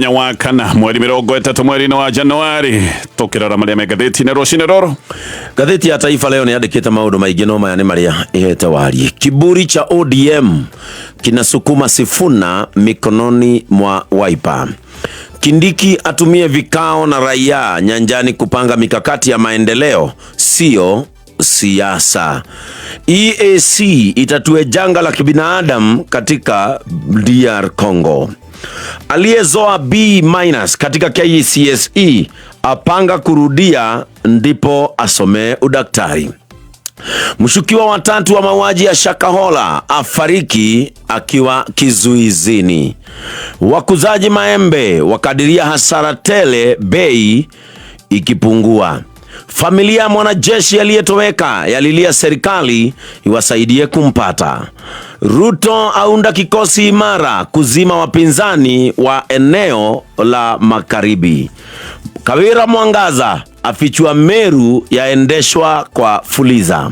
muthenya wa kana mweri 30 mweri wa Januari tukirora maria magathiti-ini rucini roro. Gatheti ya Taifa leo niandikite maundu maingi no maya ni maria ihete warie. Kiburi cha ODM kinasukuma Sifuna mikononi mwa Wiper. Kindiki atumie vikao na raia nyanjani kupanga mikakati ya maendeleo, sio siasa. EAC itatue janga la kibinadamu katika DR Congo. Aliyezoa B- katika KCSE apanga kurudia ndipo asome udaktari. Mshukiwa watatu wa mauaji ya Shakahola afariki akiwa kizuizini. Wakuzaji maembe wakadiria hasara tele, bei ikipungua. Familia ya mwanajeshi aliyetoweka yalilia serikali iwasaidie kumpata. Ruto aunda kikosi imara kuzima wapinzani wa eneo la Magharibi. Kawira Mwangaza afichua Meru yaendeshwa kwa fuliza.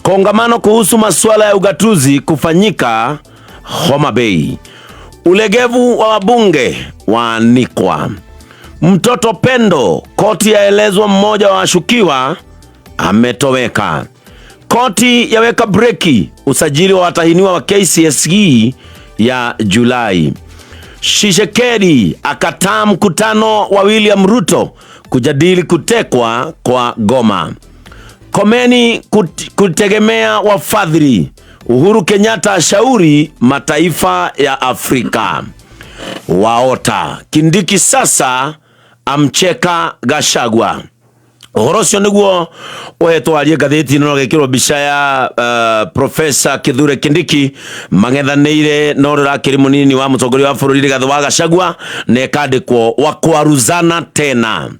Kongamano kuhusu masuala ya ugatuzi kufanyika Homa Bay. Ulegevu wa wabunge waanikwa. Mtoto Pendo, koti yaelezwa mmoja wa washukiwa ametoweka. Koti yaweka breki usajili wa watahiniwa wa KCSE ya Julai. Shishekedi akataa mkutano wa William Ruto kujadili kutekwa kwa Goma. Komeni kutegemea wafadhili. Uhuru Kenyatta ashauri mataifa ya Afrika. Waota. Kindiki sasa amcheka Gachagua. Uhorocio niguo uhetwo arie gatheti no gekirwo bica ya Professor Kithure Kindiki mangethaneire no rakiri munini wa mutongoria wa bururi Rigathi wa Gachagua nekandikwo wakwaruzana tena.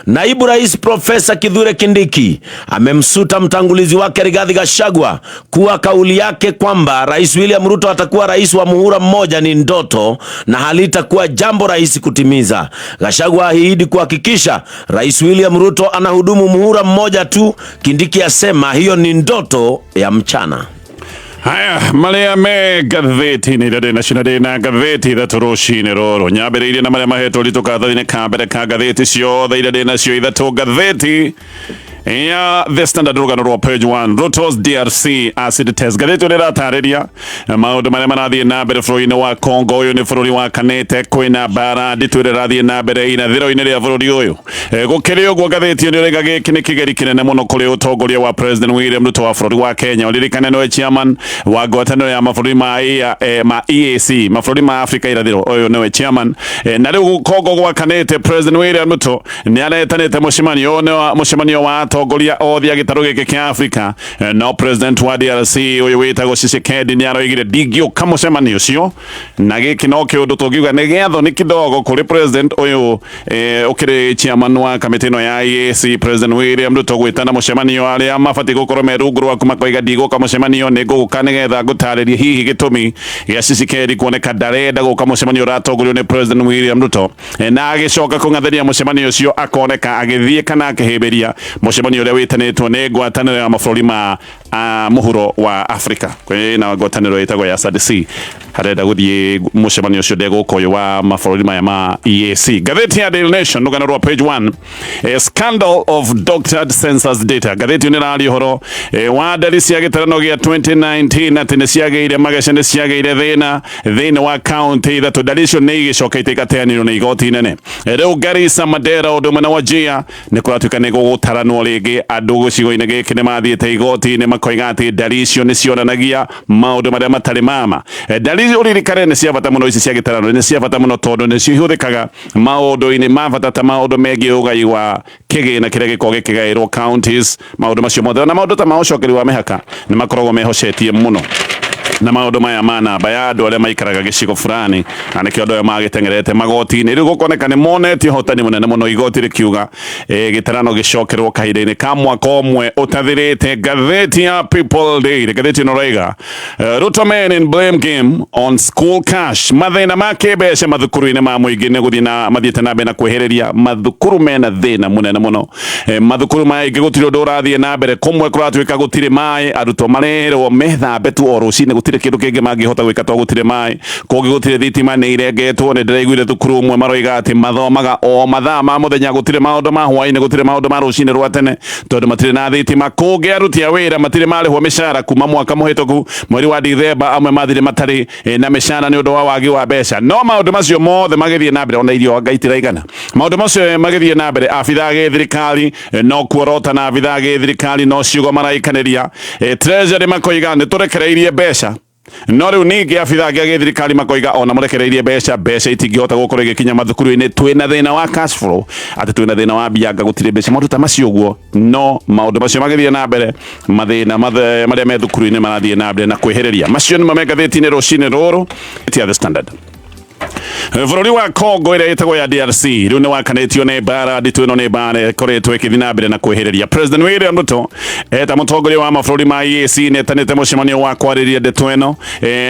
Naibu Rais Professor Kithure Kindiki amemsuta mtangulizi wake Rigathi Gachagua kuwa kauli yake kwamba Rais William Ruto atakuwa rais wa muhula mmoja ni ndoto na halitakuwa jambo rahisi kutimiza. Gachagua ahidi kuhakikisha Rais William Ruto anahudumu muhula mmoja tu. Kindiki asema hiyo ni ndoto ya mchana. Haya, maria me gatheti-ini rĩrĩ nacio na gatheti ithatũ rũcinĩ rũrũ. Nyambĩrĩirie na marĩa mahetwo rĩtũkatho-inĩ ka mbere ka gatheti ciothe irĩ nacio ithatũ. Gatheti ya The Standard rũgano rwa page 1, Ruto's DRC acid test. Gatheti rĩratarĩria maũndũ marĩa marathiĩ na mbere bũrũri-inĩ wa Congo. Ũyũ nĩ bũrũri wa kanĩte kwĩna mbara nditũ ĩrathiĩ na mbere irathĩro-inĩ rĩa bũrũri ũyũ. Gũkĩrĩ ũguo gatheti nĩ ũrega gĩkĩ nĩ kĩgeri kĩnene mũno kũrĩ ũtongoria wa President William Ruto wa bũrũri wa Kenya. Ũririkane nĩwe chairman wa ngwatanĩro ya mabũrũri ma EAC, mabũrũri ma Afrika irathĩro. Ũyũ nĩwe chairman. Na rĩu Congo gwakanĩte President William Ruto nĩ aretanĩte mũcemanio wa atongoria othe a gĩtarũ gĩkĩ kĩa Afrika. No President wa DRC ũyũ wĩtagwo Tshisekedi nĩ aroigire ndingĩũka mũcemanio ũcio, na gĩkĩ no kĩũndũ tũngiuga nĩ gĩatho nĩ kidogo kũrĩ President ũyũ ũkĩrĩ chairman wa kamĩtĩ ĩno ya EAC President William Ruto gwĩtana mũcemanio arĩa mabatiĩ gũkorwo me rungu rwaku makoiga ndigũka mũcemanio nĩ ngũka nĩgetha ngũtarĩrie hihi gĩtũmi gĩa Tshisekedi kuoneka ndarenda gũka mũcemanio ũratongorio nĩ President William Ruto, na agĩcoka kũng'athĩria mũcemanio ũcio akoneka agĩthiĩ kana akĩhĩmbĩria mũcemanio ũrĩa wĩtanĩtwo nĩ ngwatanĩro ya mabũrũri ma mũhuro wa Afrika. Kwĩna ngwatanĩro ĩtagwo ya SADC harenda gũthiĩ mũcemanio ũcio ndegũkũyũ wa mabũrũri maya ma EAC. Gatheti ya Daily Nation rũgano rwa page 1, a scandal of doctored census data. Gatheti nĩ rari ũhoro wa ndari cia gĩtarano gĩa 2019 atĩ nĩ ciagĩire magece nĩ ciagĩire thĩinĩ wa county ithatũ. Ndari icio nĩ igĩcokete igateanĩrwo nĩ igoti inene. Rĩu Garissa, Mandera ũndũ ũmwe na Wajir nĩ kũratuĩka nĩ gũgũtaranwo rĩngĩ. Andũ gĩcigo-inĩ gĩkĩ nĩ mathiĩte igoti-inĩ makoiga atĩ ndari icio nĩ cionanagia maũndũ marĩa matarĩ mama. Ndari ũririkane nĩ cia bata mũno ici cia gĩtarano, nĩ cia bata mũno tondũ nĩ cihũthĩkaga maũndũ-inĩ ma bata ta maũndũ megiĩ ũgai wa kĩgĩna kĩrĩa gĩkoragwo gĩkĩgaĩrwo counties. Maũndũ macio mothe na maũndũ ta ma ũcokeri wa mĩhaka nĩ makoragwo mehocetie mũno na maũndũ maya ma namba ya andũ arĩa maikaraga gĩcigo fulani, na nĩkĩo andũ aya magĩtengerete magoti-inĩ. Rĩu gũkoneka nĩ monetie ũhotani mũnene mũno, igoti rĩkiuga gĩtarano gĩcokerwo kahinda-inĩ ka mwaka ũmwe ũtathirĩte. Gatheti ya People Daily, gatheti ĩno rauga Ruto men in blame game on school cash. Mathĩna ma kĩmbeca mathukuru-inĩ ma mũingĩ nĩ gũthiĩ na mathiĩte na mbere na kwĩhĩrĩria. Mathukuru mena thĩna mũnene mũno. Mathukuru maingĩ gũtirĩ ũndũ ũrathiĩ na mbere. Kũmwe kũratuĩka gũtirĩ maĩ, arutwo marerwo methambe tu o rũcinĩ, gutire kindu kingi mangihota gwika to gutire mai kungi gutire thitima ni irengetwo ni ndiraiguire thukuru umwe maroiga ati mathomaga o mathaa ma muthenya gutire maundu ma hwaini gutire maundu ma rucini rwa tene tondu matire na thitima kungi aruti a wira matire marihwo mishara kuma mwaka muhituku mweri wa Dithemba amwe mathire matari na mishara ni undu wa wagi wa mbeca no maundu macio mothe magithie na mbere ona irio ngaitira igana maundu macio magithie na mbere abitha ge thirikari no kuorota na abitha ge thirikari no ciugo maraikaniria treasury makoiga ni turekereirie mbeca no riu ningi abitha ge thirikari makoiga ona murekereirie mbeca itingihota gukorwo igikinya mathukuru-ini twina thina wa cash flow ati twina thina wa bianga gutire mbeca maundu ta macio guo no maundu macio magithie na mbere mathina maria me thukuru-ini marathie na mbere na kwehereria macio ni magathiti-ini rucini ruru tia The Standard. Bururi wa Congo ira itagwo ya DRC riu ni wakanitio ni bara nditu ino ni bara koretwo ikithi na mbere na kwehereria President William Ruto eta mutongoria wa mabũrũri ma EAC netanite mucemanio wa kwariria ndeto ino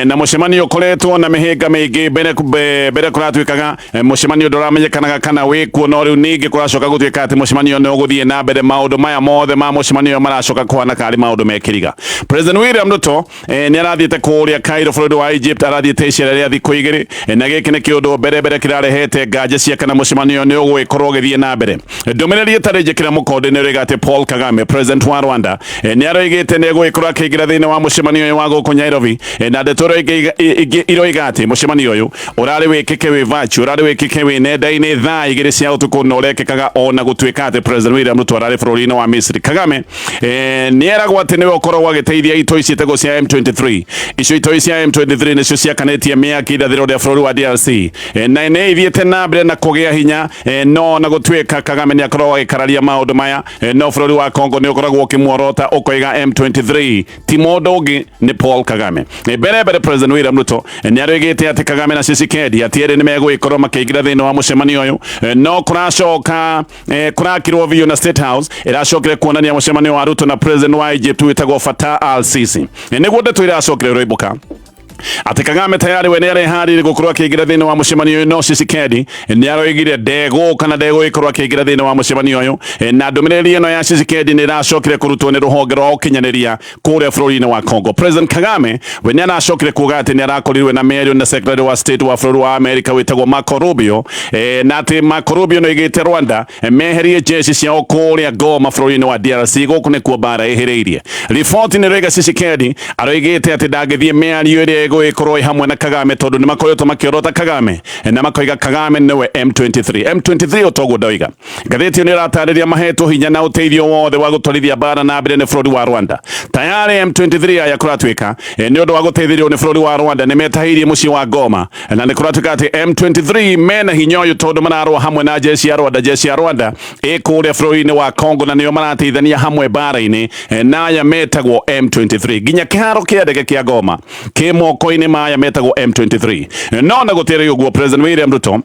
na mucemanio koretwo na mihinga mingi mbere kuratwikaga mucemanio nduramenyekanaga kana wikuo no riu ningi kuracoka gutwika ati mucemanio ni uguthie na mbere maundu maya mothe ma mucemanio maracoka kwana kari maundu mekiriga President William Ruto ni arathiete kuria Cairo bũrũri wa Egypt arathiete icera ria thiku igiri na giki ni kiundu mbere kirarehete nganja cia kana mucemanio ni ugwikorwo githie na mbere ndumiriri itarije kira mukonde ni rigate Paul Kagame president wa Rwanda ni aroigite ni gwikorwo akigira thini wa mucemanio wa guku Nairobi na ndetoro iroigate mucemanio uyu urari wikike wi virtual urari wikike wi nenda-ini thaa igiri cia utuku no rekekaga ona gutwika ati President William Ruto arari bũrũri-inĩ wa Misri Kagame ni eragwo ati niwe ukorwo agiteithia itoi ciitego cia M23 icio itoi cia M23 nicio ciakanetie miaki irathiro ria bũrũri wa DRC na ne ithiete na mbere na kugia hinya no na gutwika Kagame ni akorwo agikararia maundu maya no bũrũri wa Congo ni ukoragwo ukimworota ukoiga M23 ti mundu ungi ni Paul Kagame mbere President William Ruto ni aroigite ati Kagame na Tshisekedi atiere ni megwikorwo makigira thini wa mucemanio uyu no kuracoka kurakirwo video na State House iracokire kuonania mucemanio wa Ruto na President wa Egypt witagwo Fattah al-Sisi niguo ndeto iracokire roibuka ati Kagame tayari we nere harire gukorwo akigira thini wa mucemanio no Tshisekedi ni aroigire ndego kana ndego ikorwo akigira thini wa mucemanio uyu na ndumiriri ino ya Tshisekedi ni racokire kurutwo ni ruhonge rwa ukinyanĩria kuria bũrũri-inĩ wa Congo President Kagame we ni aracokire kuga ati ni arakorirwe na mĩario na Secretary wa State wa bũrũri wa America witagwo Marco Rubio na ati Marco Rubio no igite Rwanda meherie jeshi ciao kuria Goma bũrũri-inĩ wa DRC guku nikuo bara ihiriirie report ni roiga Tshisekedi aroigite ati ndangithie mĩario ĩrĩa ikorwo hamwe na Kagame tondu ni makoretwo makiorota Kagame na makoiga Kagame niwe M23 otoguo ndoiga ngathĩti ni ratariria mahetwo hinya na uteithio wothe wa gutwarithia bara na mbere ni bũrũri wa Rwanda tayari M23 aya kuratwika ni undu wa guteithirio ni bũrũri wa Rwanda ni metahirie mucii wa Goma na ni kuratwika ati M23 mena hinya uyu tondu mararwa hamwe na jeshi ya Rwanda ikuria bũrũri-inĩ wa Congo na nio marateithania hamwe bara-ini na aya metagwo M23 ginya kiharo kia ndege kia Goma kimoko-ini maya metagwo M23 no na gutire uguo President William Ruto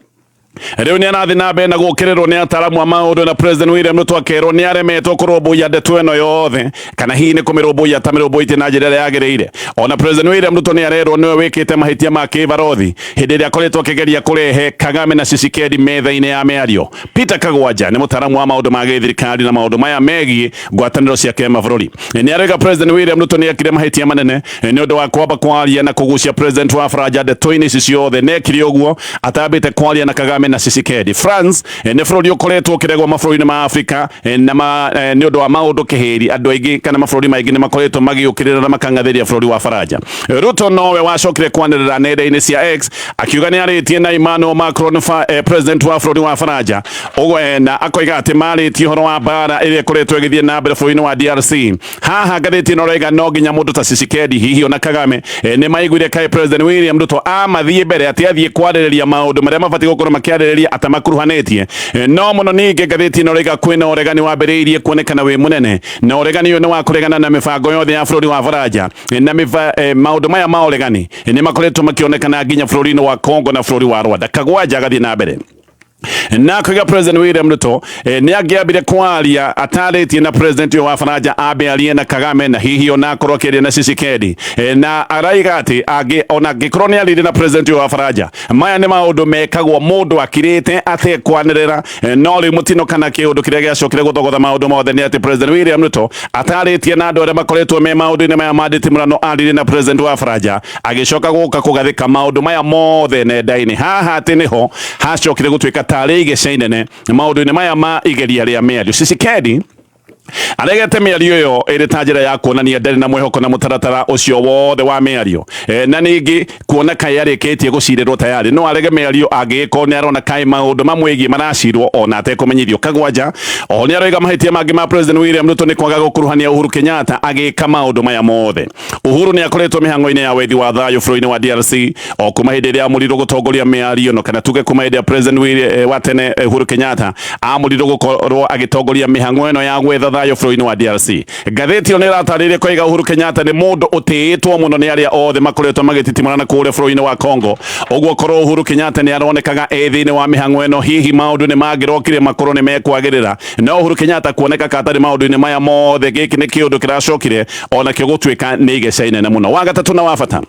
riu ni anathi na mbere na gukirirwo ni ataramu a maundu na President William Ruto akerwo ni aremetwo kurumbuia ndeto ino yothe kana hihi ni kumirumbuia tamirumbuite na njira ria yagiriire ona President William Ruto ni arerwo niwe wikite mahitia ma kibarothi hindi ria akoretwo akigeria kurehe Kagame na Tshisekedi metha-ini ya miario Peter Kagwanja ni mutaramu wa maundu ma githirikari na maundu maya megie ngwataniro cia kimabũrũri ni arega President William Ruto ni akire mahitia manene ni undu wa kwamba kwaria na kugucia President wa Faranja ndeto-ini ici ciothe nekire uguo atambite kwaria na Kagame na Tshisekedi France ni bũrũri ukoretwo kiregwo mabũrũri-inĩ ma Afrika na ni undu wa maundu kihiri andu aingi kana mabũrũri maingi ni makoretwo magiukirira na makangatheria bũrũri wa Faranja Ruto nowe wacokire kwanirira nenda-ini cia X akiuga ni aritie na Emmanuel Macron president wa bũrũri wa Faranja na akoiga ati maritie horo wa bara iria ikoretwo igithie na mbere bũrũri-inĩ wa DRC haha ngathĩti no roiga no nginya mundu ta Tshisekedi hihi ona Kagame ni maiguire kai President William Ruto amathie mbere ati athie kwarĩrĩria maundu maria mabati gukorwo makiarĩrĩria atamakuruhanetie no muno ningi ngathĩti no roiga kwina uregani wambĩrĩirie kuonekana wi munene na uregani uyu ni wa kuregana na mibango yothe ya bũrũri wa Faranja na maundu maya ma uregani ni makoretwo makionekana nginya bũrũri-inĩ wa Congo na bũrũri wa Rwanda Kagwanja agathie na mbere na kwiga President William Ruto ni agiambire kwaria ataritie na President wa Faraja abe aliena Kagame na hihi ona korokere na Sisikedi na araiga ati ona gikroni ali na President wa Faraja maya ni maundu mekagwo mundu akirite ate kwanirira no ri mutino kana kiundu kiria giacokire guthogotha maundu mothe ni ati President William Ruto ataritie na andu aria makoretwo me maundu ni maya manditimurano ali na President wa Faraja agicoka guka kugathika maundu maya mothe nenda-ini haha ati niho hacokire gutwika tari igecainene maundu-ini maya ma igeria ria miario Sisikedi aregete miario yo iri ta njira ya kuonania ndari na mwihoko na mutaratara ucio wothe wa miario na ningi kuona kai arikitie gucirirwo tayari no arege miario agiko ni arona kai maundu mamwegi maracirwo ona ate kumenyithio Kagwanja o ni aroiga mahitia mangi ma President William Ruto ni kwaga gukuruhania Uhuru Kenyatta agika maundu maya mothe Uhuru ni akoretwo mihango-ini ya wethi wa thayo bũrũri-inĩ wa DRC o kuma hindi ria amurirwo gutongoria miario no kana tuge kuma hindi ya President William wa tene Uhuru Kenyatta amurirwo gukorwo agitongoria mihango eno ya gwetha thayo bũrũri-inĩ wa DRC ngathĩti yo nĩ ĩratarĩria koiga Uhuru Kenyatta nĩ mũndũ ũtĩĩtwo mũno nĩ arĩa othe makoretwo magĩtitimũrana kũrĩa bũrũri-inĩ wa Congo ũguo korwo Uhuru Kenyatta nĩ aronekaga thĩinĩ wa mĩhang'o ĩno hihi maũndũ nĩ mangĩrokire makorwo nĩ mekwagĩrĩra no Uhuru Kenyatta kuoneka katarĩ maũndũ-inĩ maya mothe gĩkĩ nĩ kĩũndũ kĩracokire ona kĩo gũtuĩka nĩ igeca inene mũno wa gatatũ na wa bata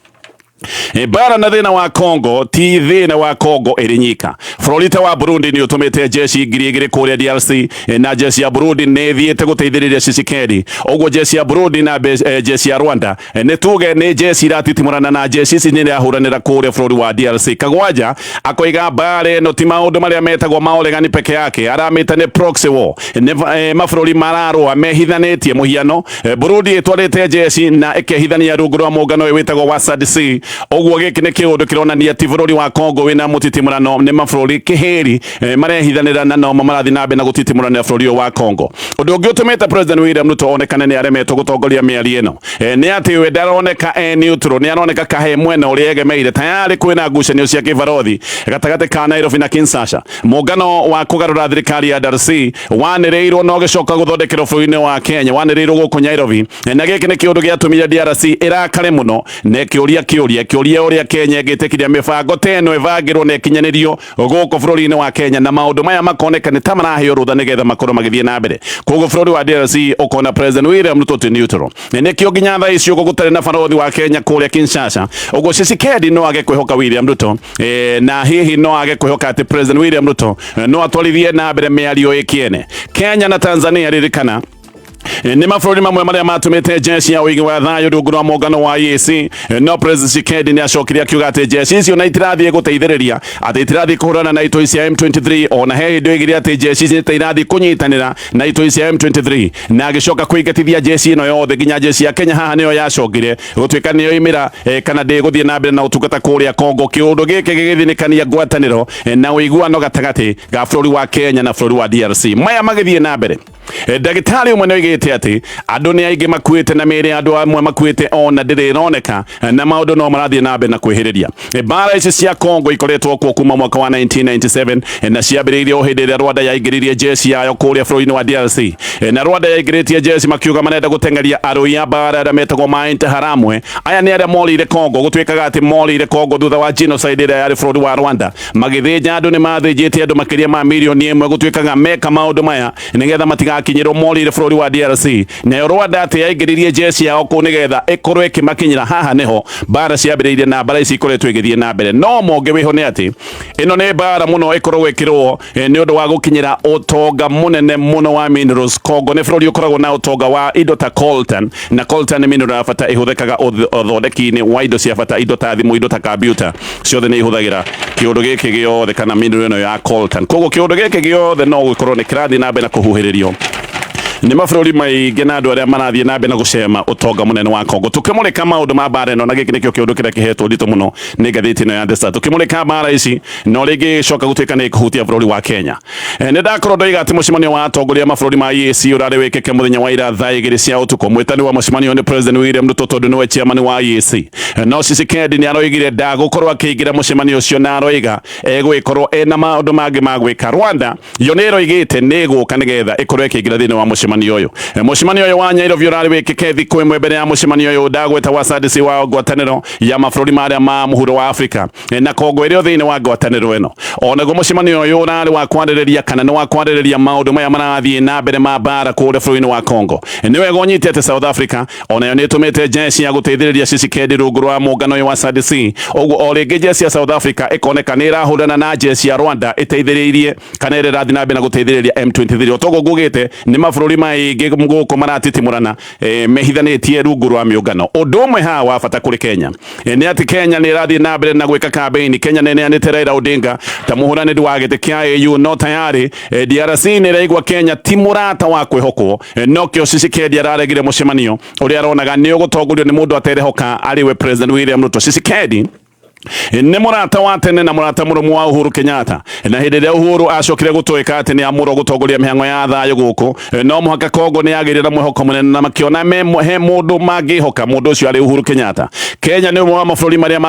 bara na thina wa Congo ti thina wa Congo irinyika bũrũri wa Burundi ni utumite jeshi ngiri kuria DRC na jeshi ya Burundi ni thiete guteithĩrĩria Sisikedi ũguo jeshi ya Burundi na jeshi ya Rwanda ni tuge ni jeshi iratitimũrana na jeshi ici nĩ irahuranĩra kuria bũrũri wa DRC Kagwanja akoiga bare no ti maũndũ marĩa metagwo maũregani peke yake aramĩta nĩ proxy war ni mabũrũri mararũa mehithanĩtie mũhiano Burundi ĩtwarĩte jeshi na ĩkehithania rungu rwa mũngano wĩtagwo wa SADC oguo giki ni kiundu kironania ti bũrũri wa Congo wina mutitimũrano ni mabũrũri kihiri marehithanĩra na no marathi nambe na gutitimũrana bũrũri wa Congo undu ũngĩ ũtũmĩte President William Ruto onekane nĩ aremetwo gutongoria mĩario ĩno nĩ atĩ we ndaroneka neutral nĩ aroneka kahe mwena ũrĩa egemeire tayari kwĩna ngucanio cia kĩbarothi gatagatĩ ka Nairobi na Kinshasa mũngano wa kũgarũra thirikari ya DRC wanĩrĩirwo no gĩcoka gũthondekerwo bũrũri-inĩ wa Kenya wanĩrĩirwo gũkũ Nairobi na gĩkĩ nĩ kĩũndũ gĩatũmire DRC ĩrakare mũno na kĩũria ũrĩa Kenya ĩgĩtĩkiria mĩbango teno ĩbangĩrwo na ĩkinyanĩrio gũkũ bũrũri-inĩ wa Kenya na maũndũ maya makoneka nĩ ta maraheo rũtha nĩgetha makorwo magĩthiĩ na mbere koguo bũrũri wa DRC ũkona President William Ruto ti neutral nĩkĩo nginya thaa icio gũtarĩ na barothi wa Kenya kũrĩa Kinshasa ũguo Sisikedi no age kwĩhoka William Ruto na hihi no age kwĩhoka atĩ President William Ruto no atwarithie na mbere mĩario ĩkiene Kenya na Tanzania ririkana ni mabũrũri mamwe marĩa matũmĩte jeshi ya ũigi wa thayũ rungu rwa mũngano wa EAC no President Sisikedi nĩ acokire akiuga atĩ jeshi icio na itirathiĩ gũteithĩrĩria atĩ itirathiĩ kũhũrana na itoi cia M23 ona he hĩndĩ oigire atĩ jeshi ici itirathiĩ kũnyitanĩra na itoi cia M23 na agĩcoka kũingatithia jeshi ĩno yothe nginya jeshi ya Kenya haha nĩyo yacokire gũtuĩka nĩyo imĩra kana ndĩgũthiĩ na mbere na ũtungata kũrĩa Congo kĩũndũ gĩkĩ gĩgĩthinĩkania ngwatanĩro na ũiguano gatagatĩ ga bũrũri wa Kenya na bũrũri wa DRC maya magĩthiĩ na mbere ndagĩtarĩ ũmwe nĩoigĩte atĩ andũ nĩ aingĩ makuĩte na mĩĩrĩ andũ amwe makuĩte ona ndĩrĩ ĩroneka na maũndũ no marathiĩ na mbere na kwĩhĩrĩria mbara ici cia Congo ikoretwo kuo kuma mwaka wa 1997 na ciambĩrĩirie o hĩndĩ ĩrĩa Rwanda yaingĩririe jeshi yayo kũrĩa bũrũri-inĩ wa DRC na Rwanda yaingĩrĩtie jeshi makiuga marenda gũteng'eria arũi a mbara arĩa metagwo ma Interahamwe aya nĩ arĩa morĩire Congo gũtuĩkaga atĩ morĩire Congo thutha wa genocide ĩrĩa yarĩ bũrũri wa Rwanda magĩthĩnja andũ nĩ mathĩnjĩte andũ makĩria ma mirioni ĩmwe gũtuĩkaga meka maũndũ maya nĩgetha matigakinyĩrwo morĩire bũrũri wa DRC na Rwanda atĩ yaingĩririe jeshi yao kũu nĩgetha ĩkorwo ĩkĩmakinyĩra haha nĩho mbara ciambĩrĩirie na mbara ici ikoretwo igĩthiĩ na mbere no monge wĩho nĩ atĩ ĩno nĩ mbara mũno ĩkorwo ĩkĩrwo nĩ ũndũ wa gũkinyĩra ũtonga mũnene mũno wa minerals Congo nĩ bũrũri ũkoragwo na ũtonga wa indo ta coltan na coltan nĩ mineral ya bata ĩhũthĩkaga ũthondeki-inĩ wa indo cia bata indo ta thimũ indo ta computer ciothe nĩ ihũthagĩra kĩũndũ gĩkĩ gĩothe kana mineral ĩno ya coltan koguo kĩũndũ gĩkĩ gĩothe no gũkorwo nĩ kĩrathiĩ na mbere na kũhuhĩrĩrio nĩ mabũrũri maingĩ na andũ arĩa marathiĩ na mbere na gũcema ũtonga mũnene wa Congo tukĩmũrĩka maũndũ ma mbara ĩno na gĩkĩ nĩkĩo kĩũndũ kĩrĩa kĩhetwo nditũ mũno nĩ ngathĩti ĩno ya The Star tukĩmũrĩka mbara ici no rĩngĩ gĩcoka gũtuĩka nĩ kũhutia bũrũri wa Kenya nĩ ndakorwo ndoiga atĩ mũcemanio wa atongoria mabũrũri ma EAC ũrarĩ wĩkĩke mũthenya wa ira thaa igĩrĩ cia ũtukũ mwĩtani wa mũcemanio nĩ President William Ruto tondũ nĩwe chairman wa EAC no Sisikedi nĩ aroigire ndagũkorwo akĩingĩra mũcemanio ũcio na aroiga egwĩkorwo ena maũndũ mangĩ ma gwĩka Rwanda yo nĩ ĩroigĩte nĩ ĩgũka nĩgetha ĩkorwo ĩkĩingĩra thĩinĩ wa mũcemanio mucemanio uyu mucemanio uyu wa Nyairobi urari wikike thiku imwe mbere ya mucemanio uyu ndagweta wa SADC wa ngwataniro ya mabũrũri marĩa ma mũhuro wa Afrika na Kongo ĩrĩ thĩinĩ wa ngwatanĩro ĩno onaguo mucemanio uyu urari wa kwarĩrĩria kana nĩ wa kwarĩrĩria maũndũ maya marathiĩ na mbere ma bara kũrĩa bũrũri-inĩ wa Kongo nĩ wega ũnyitĩte South Africa onayo nĩ ĩtũmĩte jeshi ya gũteithĩrĩria Tshisekedi rungu rwa mũngano ũyũ wa SADC ũguo o rĩngĩ jeshi ya South Africa ĩkoneka nĩ ĩrahũrana na jeshi ya Rwanda ĩteithĩrĩirie kana ĩrĩ rathiĩ na mbere na gũteithĩrĩria M23 otoguo ngugĩte nĩ mabũrũri maingĩ gũkũ maratitimũrana mehithanĩtie rungu rwa mĩũngano ũndũ ũmwe haha wa bata kũrĩ Kenya nĩ atĩ Kenya nĩ ĩrathiĩ na mbere na gwĩka campaign Kenya nĩ neanĩte Raila Odinga ta mũhũranĩri wa gĩtĩ kĩa AU no tayari DRC nĩ ĩraigua Kenya ti mũrata wa kwĩhokwo no kĩo Tshisekedi araregire mucemanio ũrĩa aronaga nĩ ũgũtongorio nĩ mũndũ aterehoka arĩwe President William Ruto. Tshisekedi nĩ mũrata wa tene na mũrata mũrũmu wa Uhuru Kenyatta na hĩndĩ ĩrĩa Uhuru acokire gũtwĩka atĩ nĩ amũrwo gũtongoria mĩhang'o ya thayũ gũkũ no mũhaka Kongo nĩ yagĩrĩra mwĩhoko mũnene na makĩona he mũndũ mangĩhoka mũndũ ũcio arĩ Uhuru Kenyatta. Kenya nĩ ũmwe wa mabũrũri marĩa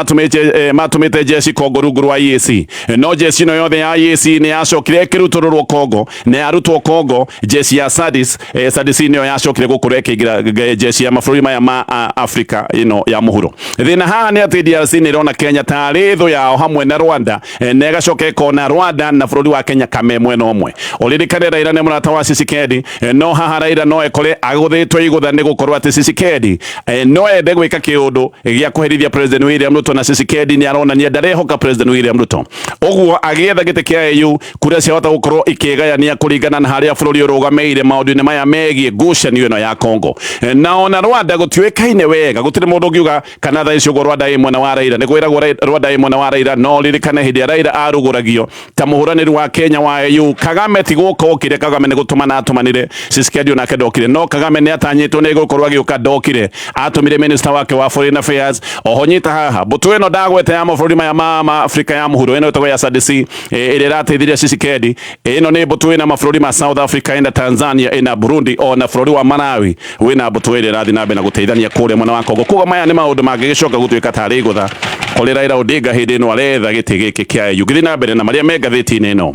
matũmĩte jeshi Kongo rungu rwa EAC no jeshi ĩno yothe ya EAC nĩ yacokire ĩkĩrutũrũrwo Kongo na yarutwo Kongo jeshi ya SADC nĩyo yacokire gũkorwo ĩkĩingĩra jeshi ya mabũrũri maya ma Afrika ĩno ya mũhuro. Thĩna haha nĩ atĩ DRC nĩ ĩrona Kenya tarĩ thũ yao hamwe na Rwanda na ĩgacoka ĩkona Rwanda na bũrũri wa Kenya kame mwena ũmwe. Ũririkane Raila nĩ mũrata wa Tshisekedi no haha Raila no ekore agũthĩtwo igũtha nĩ gũkorwo atĩ Tshisekedi no ende gwĩka kĩũndũ gĩa kũherithia President William Ruto na Tshisekedi nĩ aronania ndarehoka President William Ruto ũguo agĩetha gĩtĩ kĩa AU kũrĩa ciahota gũkorwo ikĩgayania kũringana na harĩa bũrũri ũrũgamĩire maũndũ-inĩ maya megiĩ ngucanio ĩno ya Kongo na ona Rwanda gũtuĩkaine wega gũtirĩ mũndũ ũngiuga kana thaa icio Rwanda ĩ mwena wa Raila nĩ kwĩragwo Rwanda ĩ mwena wa Raila no ririkane hĩndĩ ĩrĩa Raila arugũragio ta mũhũranĩri wa Kenya wa AU Kagame ti gũka okire Kagame nĩ gũtũmana atũmanire Tshisekedi onake ndokire no Kagame nĩ atanyĩtwo nĩ gũkorwo agĩũka ndokire atũmire minister wake wa foreign affairs oho nyita haha mbũtũ ĩno ndagwete ya mabũrũri maya ma Afrika ya mũhuro ĩno ĩtagwo ya SADC ĩrĩa ĩrateithirie Tshisekedi ĩno nĩ mbũtũ ĩna mabũrũri ma South Africa ĩna Tanzania ĩna Burundi ona bũrũri wa Malawi wĩna mbũtũ ĩrĩa ĩrathiĩ na mbere na gũteithania kũrĩa mwena wa Kongo koguo maya nĩ maũndũ mangĩgĩcoka gũtuĩka tarĩ gũtha kũrĩ Raila Odinga hĩndĩ ĩno aretha gĩtĩ gĩkĩ kĩa AU gĩthiĩ na mbere na marĩa me ngathĩti-inĩ ĩno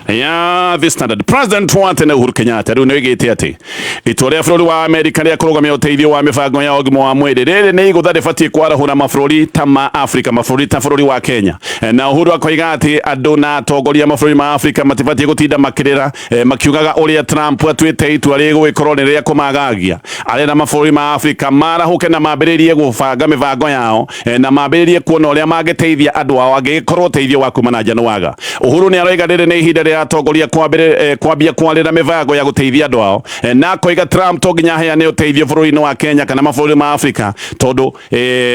ya The Standard. President wa tene Uhuru Kenyatta rĩu nĩ oigĩte atĩ itua rĩa bũrũri wa Amerika rĩa kũrũgamia ũteithio wa mĩbango ya ũgima wa mwĩrĩ rĩrĩ nĩ igũtha rĩbatiĩ kwarahũra mabũrũri ta ma Afrika mabũrũri ta bũrũri wa Kenya na Uhuru akoiga atĩ andũ na atongoria mabũrũri ma Afrika matibatiĩ gũtinda makĩrĩra makiugaga ũrĩa Trump atuĩte itua rĩgũgĩkorwo nĩ rĩa kũmagagia arĩa mabũrũri ma Afrika marahũke na mambĩrĩrie gũbanga mĩbango yao na mambĩrĩrie kuona ũrĩa mangĩteithia andũ ao angĩkorwo ũteithio wa kuma na nja nĩ waga. Uhuru nĩ aroiga rĩrĩ nĩ ihinda rĩa atongoria kwambia kwarĩra mĩbango ya gũteithia andũ ao na koiga Trump to nginya heane ũteithio bũrũri-inĩ wa Kenya kana mabũrũri ma Afrika tondũ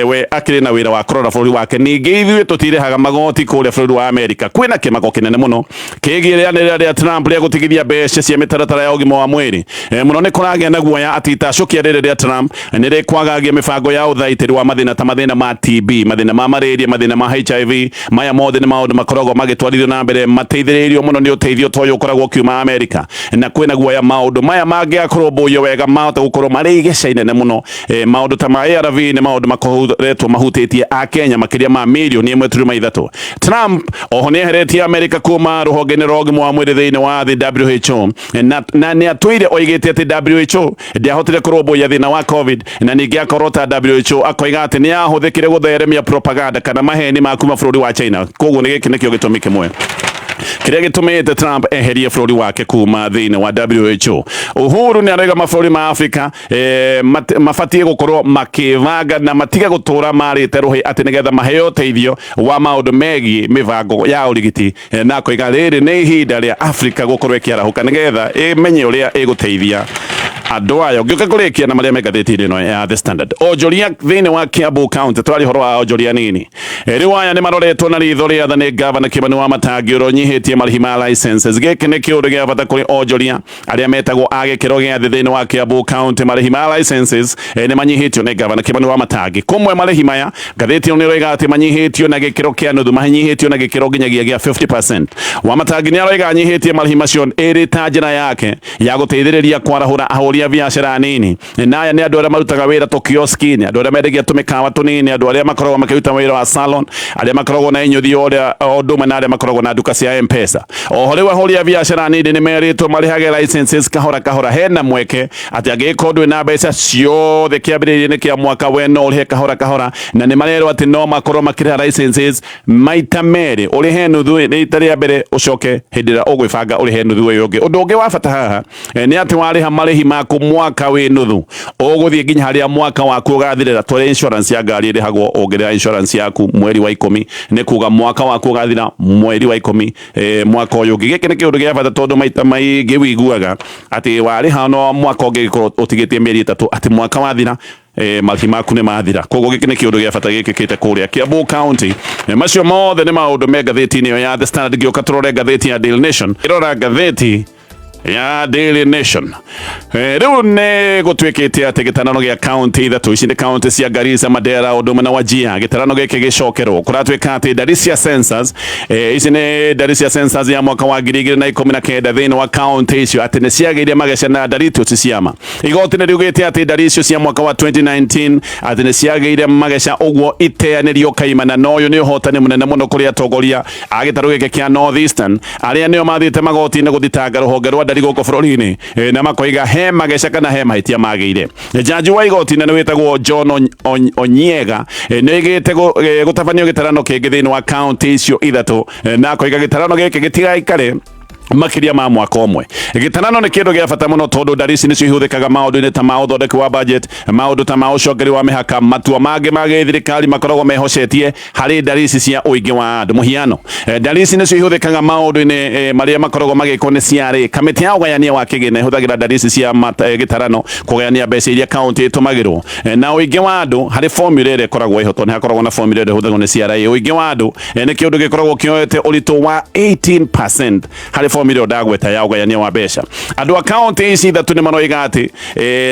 we akĩrĩ na wĩra wa kũrora bũrũri wake. Ningĩ ithuĩ tũtirehaga magoti kũrĩa bũrũri wa Amerika kwĩna kĩmako kĩnene mũno kĩgiĩ rĩanĩrĩra rĩa Trump rĩa gũtigithia mbeca cia mĩtaratara ya ũgima wa mwĩrĩ mũno nĩ kũragĩa na guoya atĩ itacũkia rĩrĩ rĩa Trump nĩ rĩkwagagia mĩbango ya ũthaitĩri wa mathĩna ta mathĩna ma TB mathĩna ma malaria mathĩna ma HIV maya mothe nĩ maũndũ makoragwo magĩtwarithio na mbere mateithĩrĩirio mũno nĩ ũteithio toyo ũkoragwo kiuma Amerika na kwĩna guoya maũndũ maya mangĩakorwo wega mahota gũkorwo marĩ igeca inene mũno maũndũ ta ma ARV nĩ maũndũ makoretwo mahutĩtie a Kenya makĩria ma mirioni 1.3. Trump oho nĩ eheretie Amerika kuma rũhonge-inĩ rwa ũgima wa mwĩrĩ thĩinĩ wa thĩ WHO na nĩ atũire oigĩte atĩ WHO ndĩahotire kũrũmbũiya thĩna wa COVID na ningĩ akorwo ta WHO akoiga atĩ nĩ ahũthĩkire gũtheremia propaganda kana maheni ma kuma bũrũri wa China koguo nĩ gĩkĩ nĩkĩo gĩtũmi kĩmwe kĩrĩa gĩtũmĩte Trump eherie bũrũri wake kuma thĩinĩ wa WHO. Uhuru nĩ arauga mabũrũri ma Afrika mabatiĩ gũkorwo makĩbanga na matiga gũtũra marĩte rũhĩ atĩ nĩgetha maheo ũteithio wa maũndũ megiĩ mĩbango ya ũrigiti na koiga rĩrĩ nĩ ihinda rĩa Afrika gũkorwo ĩkĩarahũka nĩgetha ĩmenye ũrĩa ĩgũteithia andũ ayo. Ngĩũka kũrĩkia na marĩa me ngathĩti-inĩ ĩno ya The Standard. Onjoria thĩinĩ wa Kiambu County twarĩ ũhoro wa onjoria nini rĩu aya nĩ maroretwo na ritho rĩa tha nĩ gavana Kimani wa Matangi ũrĩa ũnyihĩtie marĩhi ma licenses. Gĩkĩ nĩ kĩũndũ gĩa bata kũrĩ onjoria arĩa metagwo a gĩkĩro gĩa thĩ thĩinĩ wa Kiambu County. Marĩhi ma licenses nĩ manyihĩtio nĩ gavana Kimani wa Matangi. Kũmwe marĩhi maya ngathĩti ĩno nĩ ĩroiga atĩ manyihĩtio na gĩkĩro kĩa nuthu manyihĩtio na gĩkĩro nginyagia gĩa 50%. Wa Matangi nĩ aroiga anyihĩtie marĩhi macio ĩrĩ ta njĩra yake ya gũteithĩrĩria kwarahũra ahũri horia biashara nini naya ni andu aria marutaga wira to kioski-ini, andu aria mendagia tumikawa tunini, andu aria makoragwo makiruta wira wa salon, aria makoragwo na inyuthi oria oduma na aria makoragwo na duka cia M-Pesa. Oho riu ahoria biashara nini ni meritwo marihage licenses kahora kahora. Hena mweke ati angĩkorwo ndwĩ na mbeca ciothe kĩambĩrĩria-inĩ kĩa mwaka we no ũrĩhe kahora kahora, na nĩ marerwo atĩ no makorwo makĩrĩha licenses maita merĩ, ũrĩhe nuthu rita rĩa mbere ũcoke hĩndĩ ĩrĩa ũgwĩbanga ũrĩhe nuthu ũyũ ũngĩ. Ũndũ ũngĩ wa bata haha nĩ atĩ warĩha marĩhi maku mwaka wĩ nuthu, ũgũthiĩ nginya harĩa mwaka waku ũgathirĩra. Twarĩ insurance ya ngari ĩrĩhagwo ũngĩrĩha insurance yaku mweri wa 10, nĩ kuga mwaka waku ũgathira mweri wa 10 mwaka ũyũ ũngĩ. Gĩkĩ nĩ kĩũndũ gĩa bata tondũ maita maingĩ wĩiguaga atĩ warĩha no mwaka ũngĩ gĩkorwo ũtigĩtie mĩeri 3 atĩ mwaka wathira marĩhi maku nĩ mathira. Koguo gĩkĩ nĩ kĩũndũ gĩa bata gĩkĩkĩte kũrĩa Kiambu County. Macio mothe nĩ maũndũ me ngathĩti-inĩ ĩyo ya The Standard. Gĩũka tũrore ngathĩti ya Daily Nation. Ĩrora ngathĩti ya Daily Nation. Riu nĩ gũtuĩkĩte atĩ gĩtarano gĩa county ithatũ ici nĩ county cia Garissa, Mandera, Oduma na Wajir. Gĩtarano gĩkĩ gĩcokerwo kũratuĩka atĩ ndari cia census ici nĩ ndari cia census ya mwaka wa 2019 thĩinĩ wa county icio atĩ nĩ ciagĩire mageca na ndari icio ci ciama. Igoti nĩ riugĩte atĩ ndari icio cia mwaka wa 2019 atĩ nĩ ciagĩire mageca ũguo iteanĩrio kaimana. Na ũyũ nĩ ũhotani mũnene mũno kũrĩ atongoria a gĩtarũ gĩkĩ kĩa North Eastern arĩa nĩo mathiĩte magoti-inĩ gũthitanga rũhonge rwa ndari gũkũ bũrũri-inĩ na makoiga he mageca kana he mahĩtia magĩire. Jaji wa igoti nĩ wĩtagwo John Onyiega nĩ oigĩte gũtabanio gĩtarano kĩngĩ thĩinĩ wa county icio ithatũ na akoiga gĩtarano gĩkĩ gĩtigaikare makiria ma mwaka ũmwe. Gĩtarano nĩ kĩndũ gĩa bata mũno tondũ ndari ici nĩcio ihũthĩkaga maũndũ-inĩ ta ma ũthondeki wa budget, maũndũ ta ma ũcongeri wa mĩhaka, matua mangĩ ma gĩthirikari makoragwo mehocetie harĩ ndari ici cia ũingĩ wa andũ. Mũhiano, ndari ici nĩcio ihũthĩkaga maũndũ-inĩ marĩa makoragwo magĩkwo nĩ CRA. Kamĩtĩ ya ũgayania wa kĩgĩna ĩhũthagĩra ndari ici cia gĩtarano kũgayania mbeca iria kaunti ĩtũmagĩrwo. Na ũingĩ wa andũ harĩ formula ĩrĩa ĩkoragwo ĩho, tondũ nĩ hakoragwo na formula ĩrĩa ĩhũthagwo nĩ CRA. Ũingĩ wa andũ nĩ kĩũndũ gĩkoragwo kĩoete ũritũ wa 18% harĩ formula ndagweta ya ũgayania wa mbeca. Andũ a county ici ithatũ nĩ maroiga atĩ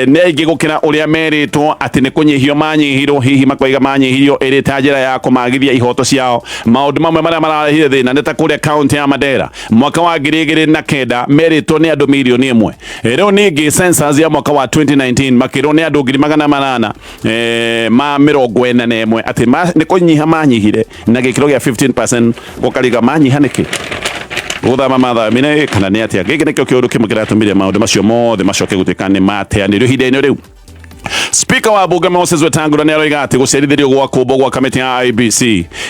nĩ aingĩ gũkĩra ũrĩa merĩtwo atĩ nĩ kũnyihio manyihirwo, hihi makoiga manyihirio ĩrĩ ta njĩra ya kũmagithia ihoto ciao. Maũndũ mamwe marĩa mararehire thĩna nĩ ta kũrĩa county ya Mandera mwaka wa 2009 merĩtwo nĩ andũ milioni 1. Rĩu ningĩ census ya mwaka wa 2019 makĩrwo nĩ andũ 841 atĩ nĩ kũnyiha manyihire na gĩkĩro gĩa 15%. Gũkariga manyiha nĩkĩ? Gũthama mathamine kana nĩ atĩa? Gĩkĩ nĩkĩo kĩũndũ kĩmwe kĩratũmire maũndũ macio mothe macoke gũtuĩka nĩ mateanĩrio ihinda-inĩ rĩu. Speaker wa bunge Moses Wetangula nĩ aroiga atĩ gũcerithĩrio gwa kũmbwo gwa kamĩtĩ ya IEBC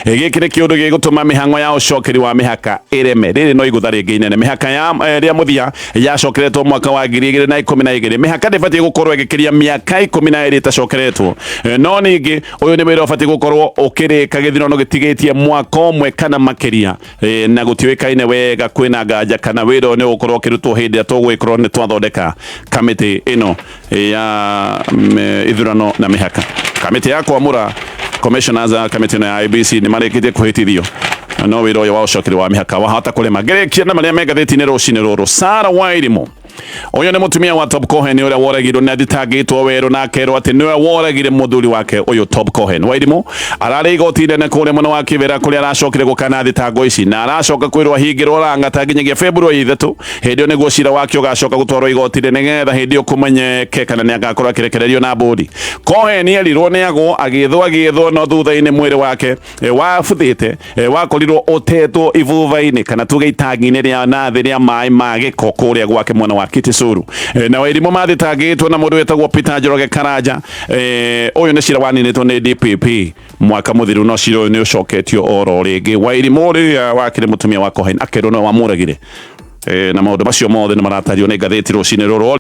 gĩkĩ nĩ kĩũndũ gĩgũtũma mĩhang'o ya ũcokeri wa mĩhaka ĩreme. Rĩrĩ no igũtha rĩngĩ inene. Mĩhaka ya rĩa mũthia yacokeretwo mwaka wa 2012. Mĩhaka ndĩbatiĩ gũkorwo ĩgĩkĩria mĩaka 12 ĩtacokeretwo. No ningĩ ũyũ nĩ wĩra ũbatiĩ gũkorwo ũkĩrĩka gĩthurano gĩtigĩtie mwaka ũmwe kana makĩria, na gũtiũĩkaine wega kwĩna nganja kana wĩra nĩ ũgũkorwo ũkĩrutwo hĩndĩ ĩrĩa tũgwĩkorwo nĩ twathondeka kamĩtĩ ĩno ya ithurano na mĩhaka. Kamĩtĩ ya kwamũra commissioners a kamĩtĩ ĩno ya IEBC nĩ marĩkĩtie kũhĩtithio, no wĩra ũyũ wa ũcokeri wa mĩhaka wahota kũrema. Ngĩrĩkia na marĩa me ngathĩti-inĩ rũcinĩ rũrũ. Sarah Wairimu ũyũ nĩ mũtumia wa Top Cohen ũrĩa woragirwo na thitangĩtwo werũ na akerwo atĩ nĩwe woragire mũthuri wake ũyũ Top Cohen. Wairimu ararĩ igoti inene kũrĩa mwena wa Kĩbera kũrĩa aracokire gũkana thitango ici na aracoka kwĩrwo ahingĩrwo Lang'ata nginyagia February 3. Hĩndĩ ĩyo nĩguo cira wake ũgacoka gũtwarwo igoti nĩgetha hĩndĩ ĩyo kũmenyeke kana nĩ agakorwo akĩrekererio na mbũndi. Cohen erirwo nĩ agwo agĩthwo no thutha-inĩ mwĩrĩ wake wabuthĩte wakorirwo ũtetwo ibuba-inĩ kana tuge itangi-inĩ rĩa nathĩ rĩa maĩ ma gĩko kũrĩa gwake mwena wa Kitisuru. Na Wairimu mathitangĩtwo na mũndũ wĩtagwo Peter Njoroge Karanja. Ũyũ nĩ cira waninĩtwo nĩ DPP mwaka mũthiru, no cira ũyũ nĩ ũcoketio oro rĩngĩ. Wairimu ũrĩa wakĩrĩ mũtumia wa Cohen akerwo no wamũragire. Na maũndũ macio mothe nĩ maratario nĩ ngathĩti rũcinĩ rũrũ.